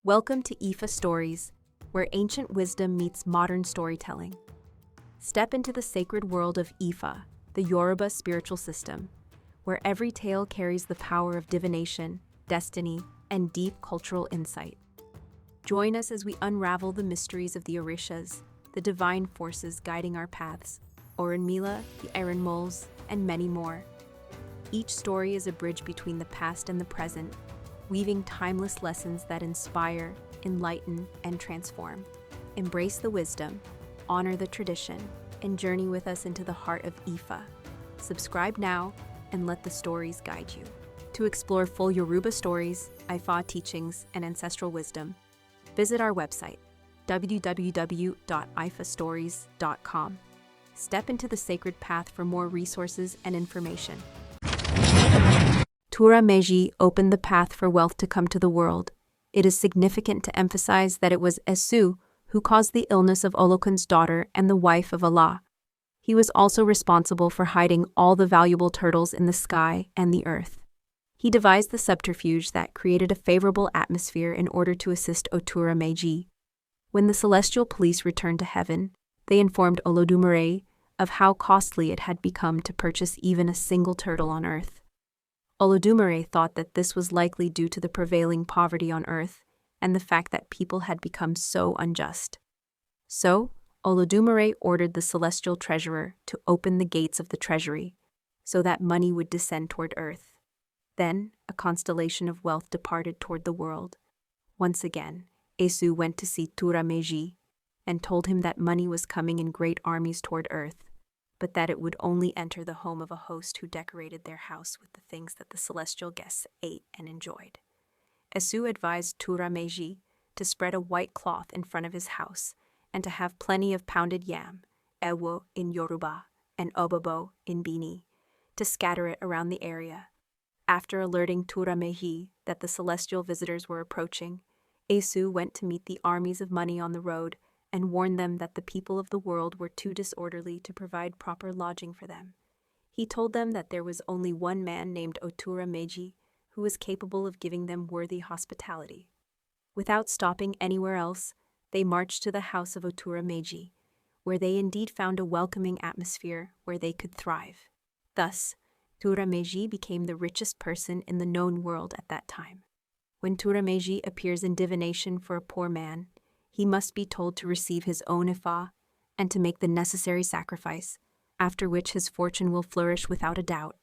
Welcome to IFAStories, where ancient wisdom meets modern storytelling. Step into the sacred world of Ifa, the Yoruba spiritual system, where every tale carries the power of divination, destiny, and deep cultural insight. Join us as we unravel the mysteries of the Orishas, the divine forces guiding our paths, Orunmila, the Iron Moles, and many more. Each story is a bridge between the past and the present, weaving timeless lessons that inspire, enlighten, and transform. Embrace the wisdom, honor the tradition, and journey with us into the heart of Ifa. Subscribe now and let the stories guide you. To explore full Yoruba stories, Ifa teachings, and ancestral wisdom, visit our website, www.ifastories.com. Step into the sacred path for more resources and information. Òtúrá Méjì opened the path for wealth to come to the world. It is significant to emphasize that it was Esu who caused the illness of Olókun's daughter and the wife of Allah. He was also responsible for hiding all the valuable turtles in the sky and the earth. He devised the subterfuge that created a favorable atmosphere in order to assist Òtúrá Méjì. When the celestial police returned to heaven, they informed Olódùmarè of how costly it had become to purchase even a single turtle on earth. Olódùmarè thought that this was likely due to the prevailing poverty on earth and the fact that people had become so unjust. So, Olódùmarè ordered the celestial treasurer to open the gates of the treasury so that money would descend toward earth. Then, a constellation of wealth departed toward the world. Once again, Esu went to see Òtúrá Méjì and told him that money was coming in great armies toward earth, but that it would only enter the home of a host who decorated their house with the things that the celestial guests ate and enjoyed. Esu advised Òtúrá Méjì to spread a white cloth in front of his house and to have plenty of pounded yam, ewo in Yoruba and obobo in Bini, to scatter it around the area. After alerting Òtúrá Méjì that the celestial visitors were approaching, Esu went to meet the armies of money on the road and warned them that the people of the world were too disorderly to provide proper lodging for them. He told them that there was only one man named Òtúrá Méjì who was capable of giving them worthy hospitality. Without stopping anywhere else, they marched to the house of Òtúrá Méjì, where they indeed found a welcoming atmosphere where they could thrive. Thus, Òtúrá Méjì became the richest person in the known world at that time. When Òtúrá Méjì appears in divination for a poor man, he must be told to receive his own Ifa and to make the necessary sacrifice, after which his fortune will flourish without a doubt.